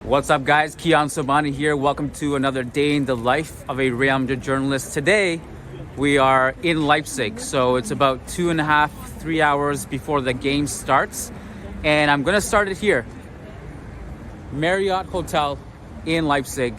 What's up, guys? Kian Sobani here. Welcome to another day in the life of a Real Madrid journalist. Today, we are in Leipzig, so it's about 2.5, 3 hours before the game starts. And I'm gonna start it here. Marriott Hotel in Leipzig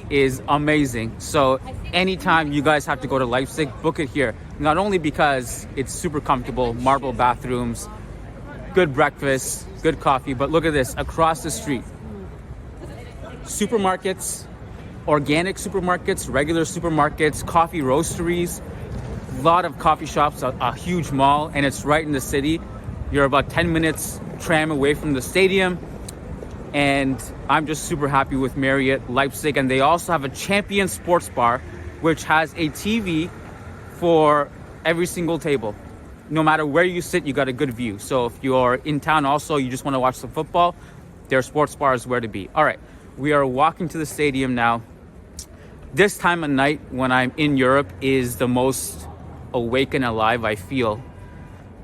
is amazing. So anytime you guys have to go to Leipzig, book it here. Not only because it's super comfortable, marble bathrooms, good breakfast, good coffee, but look at this, across the street. Supermarkets, organic supermarkets, regular supermarkets, coffee roasteries, a lot of coffee shops, a huge mall, and it's right in the city. You're about 10 minutes tram away from the stadium. And I'm just super happy with Marriott Leipzig. And they also have a Champion Sports Bar, which has a TV for every single table. No matter where you sit, you got a good view. So if you're in town also, you just want to watch some football, their sports bar is where to be. All right, we are walking to the stadium now. This time of night when I'm in Europe is the most awake and alive I feel.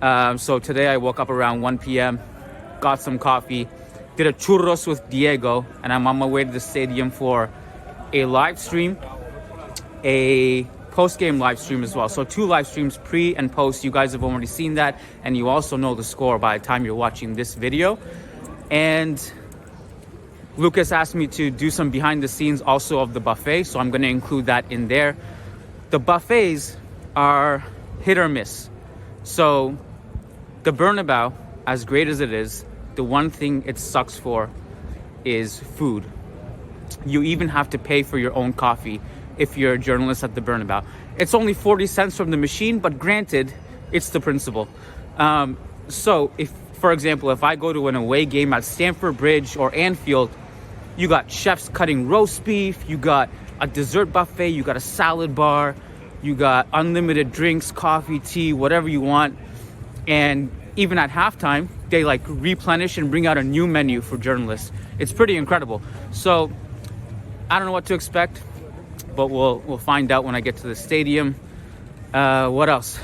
So today I woke up around 1 p.m., got some coffee, did a churros with Diego, and I'm on my way to the stadium for a live stream, a post-game live stream as well. So 2 live streams, pre and post. You guys have already seen that, and you also know the score by the time you're watching this video. And Lucas asked me to do some behind the scenes also of the buffet, so I'm going to include that in there. The buffets are hit or miss. So the Bernabeu, as great as it is, the one thing it sucks for is food. You even have to pay for your own coffee if you're a journalist at the Bernabeu. It's only 40 cents from the machine, but granted, it's the principle. So if, for example, if I go to an away game at Stamford Bridge or Anfield, you got chefs cutting roast beef, you got a dessert buffet, you got a salad bar, you got unlimited drinks, coffee, tea, whatever you want. And even at halftime, they like replenish and bring out a new menu for journalists. It's pretty incredible. So I don't know what to expect, but we'll find out when I get to the stadium. What else?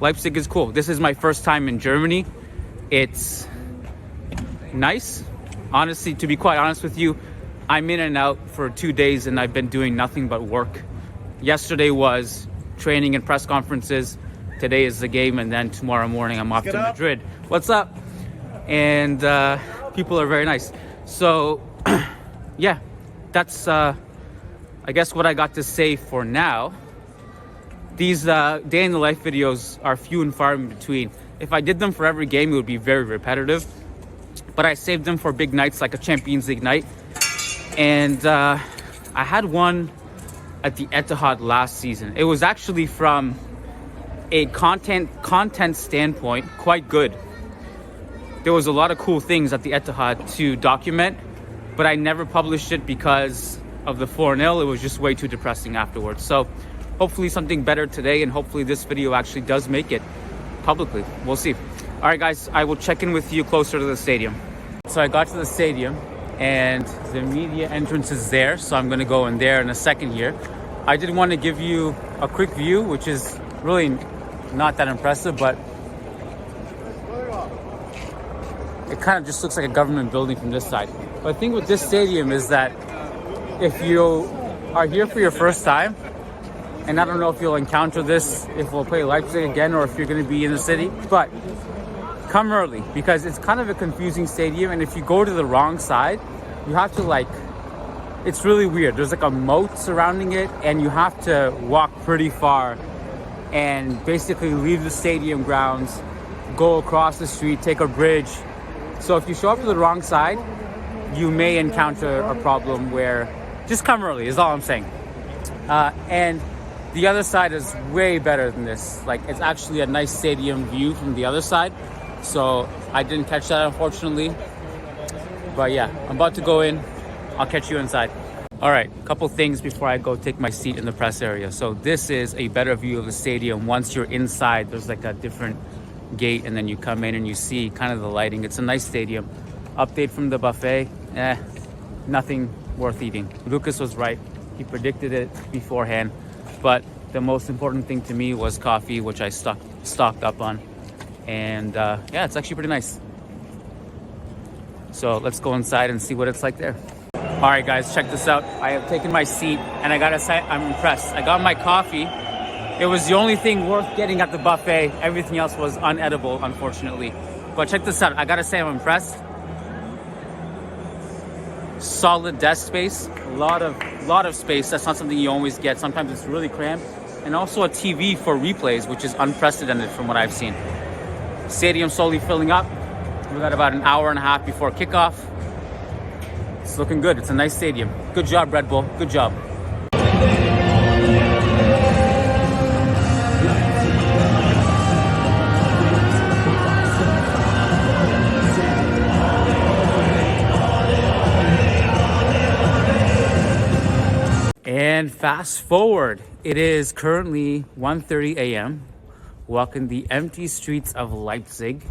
Leipzig is cool. This is my first time in Germany. It's nice. Honestly, to be quite honest with you, I'm in and out for 2 days and I've been doing nothing but work. Yesterday was training and press conferences. Today is the game, and then tomorrow morning I'm off to Madrid. What's up? And people are very nice. So yeah, that's I guess what I got to say for now. These day in the life videos are few and far in between. If I did them for every game, it would be very repetitive. But I saved them for big nights like a Champions League night. And I had one at the Etihad last season. It was actually from a content standpoint quite good. There was a lot of cool things at the Etihad to document, but I never published it because of the 4-0. It was just way too depressing afterwards. So hopefully something better today, and hopefully this video actually does make it publicly. We'll see. All right, guys, I will check in with you closer to the stadium. So I got to the stadium and the media entrance is there, so I'm gonna go in there in a second here. I did want to give you a quick view, which is really not that impressive, but it kind of just looks like a government building from this side. But the thing with this stadium is that if you are here for your first time, and I don't know if you'll encounter this if we'll play Leipzig again or if you're going to be in the city, but come early because it's kind of a confusing stadium, and if you go to the wrong side, you have to it's really weird. There's like a moat surrounding it, and you have to walk pretty far and basically leave the stadium grounds, go across the street, take a bridge. So if you show up to the wrong side, you may encounter a problem where just come early is all I'm saying. And the other side is way better than this. Like, it's actually a nice stadium view from the other side. So I didn't catch that, unfortunately. But yeah, I'm about to go in. I'll catch you inside. All right, a couple things before I go take my seat in the press area. So this is a better view of the stadium. Once you're inside, there's like a different gate, and then you come in and you see kind of the lighting. It's a nice stadium. Update from the buffet, nothing worth eating. Lucas was right. He predicted it beforehand. But the most important thing to me was coffee, which I stocked up on. And yeah, it's actually pretty nice. So let's go inside and see what it's like there. All right, guys, check this out. I have taken my seat, and I gotta say, I'm impressed. I got my coffee. It was the only thing worth getting at the buffet. Everything else was unedible, unfortunately. But check this out. I gotta say, I'm impressed. Solid desk space, a lot of space. That's not something you always get. Sometimes it's really cramped. And also a TV for replays, which is unprecedented from what I've seen. Stadium slowly filling up. We got about an hour and a half before kickoff. It's looking good. It's a nice stadium. Good job, Red Bull. Good job. And fast forward, it is currently 1:30 a.m. walking the empty streets of Leipzig,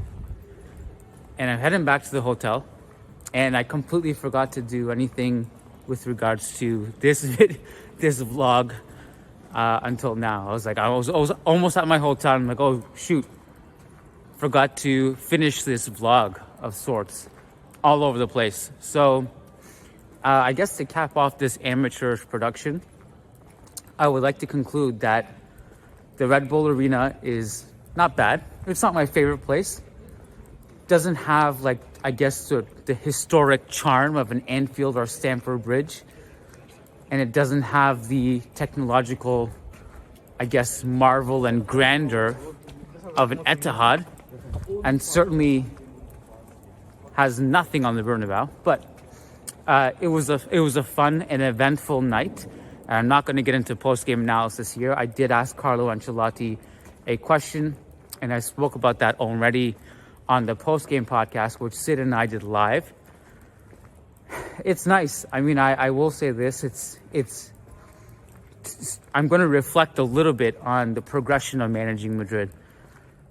and I'm heading back to the hotel. And I completely forgot to do anything with regards to this vlog until now. I was almost at my hotel. I'm like, oh shoot, forgot to finish this vlog of sorts, all over the place. So I guess to cap off this amateurish production, I would like to conclude that the Red Bull Arena is not bad. It's not my favorite place. Doesn't have, like, I guess, the historic charm of an Anfield or Stamford Bridge. And it doesn't have the technological, I guess, marvel and grandeur of an Etihad. And certainly has nothing on the Bernabeu. But it was a fun and eventful night. I'm not going to get into post-game analysis here. I did ask Carlo Ancelotti a question, and I spoke about that already on the post-game podcast, which Sid and I did live. It's nice. I mean, I will say this. It's I'm going to reflect a little bit on the progression of managing Madrid.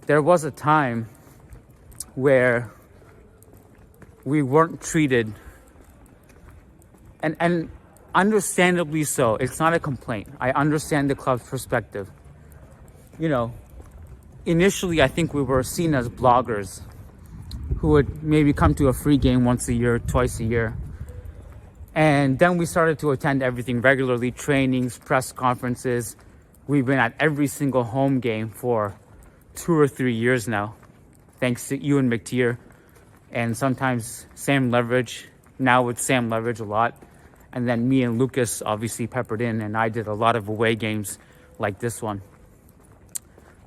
There was a time where we weren't treated, and understandably so. It's not a complaint. I understand the club's perspective. You know, initially, I think we were seen as bloggers who would maybe come to a free game once a year, twice a year. And then we started to attend everything regularly, trainings, press conferences. We've been at every single home game for 2 or 3 years now, thanks to Ewan McTeer and sometimes Sam Leverage. Now with Sam Leverage a lot. And then me and Lucas obviously peppered in, and I did a lot of away games like this one.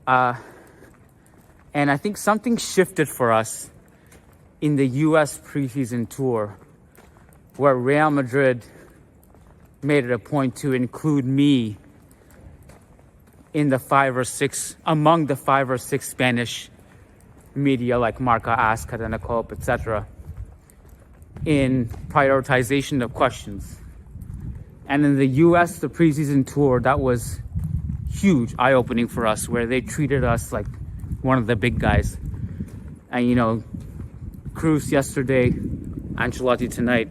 And I think something shifted for us in the US preseason tour, where Real Madrid made it a point to include me in the 5 or 6, among the 5 or 6 Spanish media like Marca, AS, Cadena Cope, etc., in prioritization of questions. And in the US, the preseason tour, that was huge, eye-opening for us, where they treated us like one of the big guys. And, you know, Cruz yesterday, Ancelotti tonight.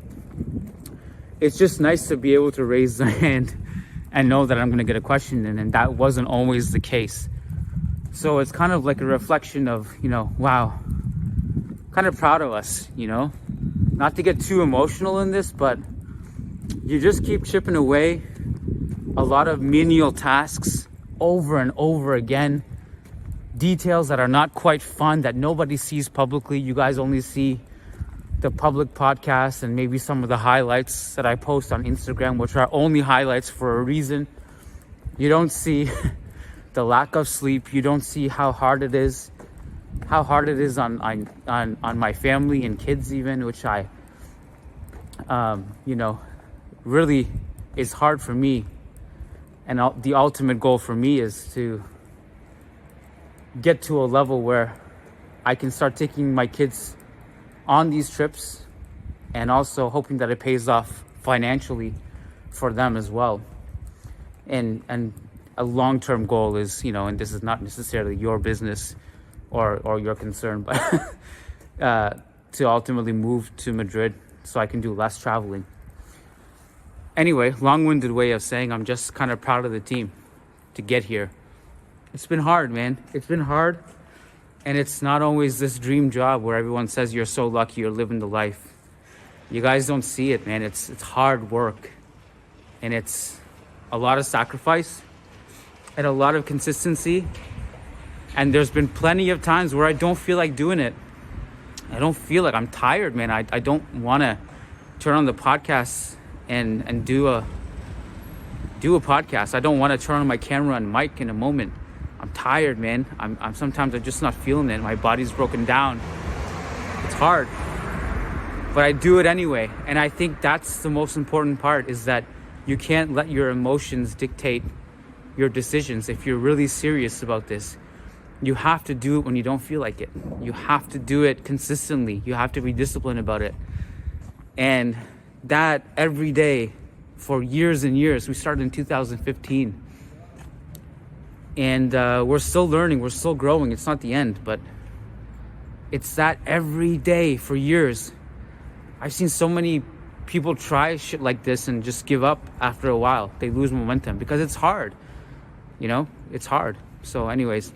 It's just nice to be able to raise the hand and know that I'm going to get a question in, and that wasn't always the case. So it's kind of like a reflection of, you know, wow, kind of proud of us, you know. Not to get too emotional in this, but you just keep chipping away a lot of menial tasks over and over again. Details that are not quite fun, that nobody sees publicly. You guys only see the public podcast and maybe some of the highlights that I post on Instagram, which are only highlights for a reason. You don't see the lack of sleep. You don't see how hard it is on my family and kids even, which I, you know, really is hard for me. And the ultimate goal for me is to get to a level where I can start taking my kids on these trips, and also hoping that it pays off financially for them as well. And a long-term goal is, you know, and this is not necessarily your business or your concern, but to ultimately move to Madrid so I can do less traveling. Anyway, long-winded way of saying I'm just kind of proud of the team to get here. It's been hard, man. It's been hard. And it's not always this dream job where everyone says you're so lucky, you're living the life. You guys don't see it, man. It's hard work, and it's a lot of sacrifice and a lot of consistency. And there's been plenty of times where I don't feel like doing it. I don't feel like, I'm tired, man. I don't want to turn on the podcast and do a podcast. I don't want to turn on my camera and mic in a moment. I'm tired, man. I'm sometimes I'm just not feeling it. My body's broken down. It's hard, but I do it anyway. And I think that's the most important part, is that you can't let your emotions dictate your decisions. If you're really serious about this, you have to do it when you don't feel like it. You have to do it consistently. You have to be disciplined about it. And that every day for years and years. We started in 2015. And we're still learning. We're still growing. It's not the end, but it's that every day for years. I've seen so many people try shit like this and just give up after a while. They lose momentum because it's hard. You know, it's hard. So anyways,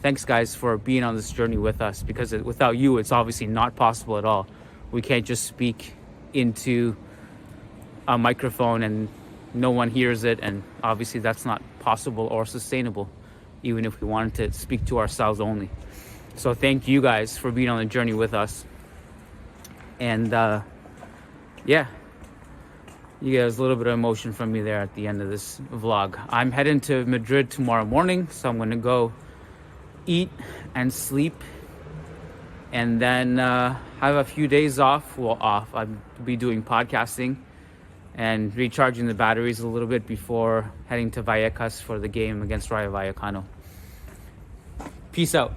thanks guys for being on this journey with us, because without you, it's obviously not possible at all. We can't just speak into a microphone and no one hears it. And obviously that's not possible or sustainable, even if we wanted to speak to ourselves only. So thank you guys for being on the journey with us. And yeah, you guys, a little bit of emotion from me there at the end of this vlog. I'm heading to Madrid tomorrow morning, so I'm going to go eat and sleep, and then have a few days off. Well, off. I'll be doing podcasting and recharging the batteries a little bit before heading to Vallecas for the game against Rayo Vallecano. Peace out.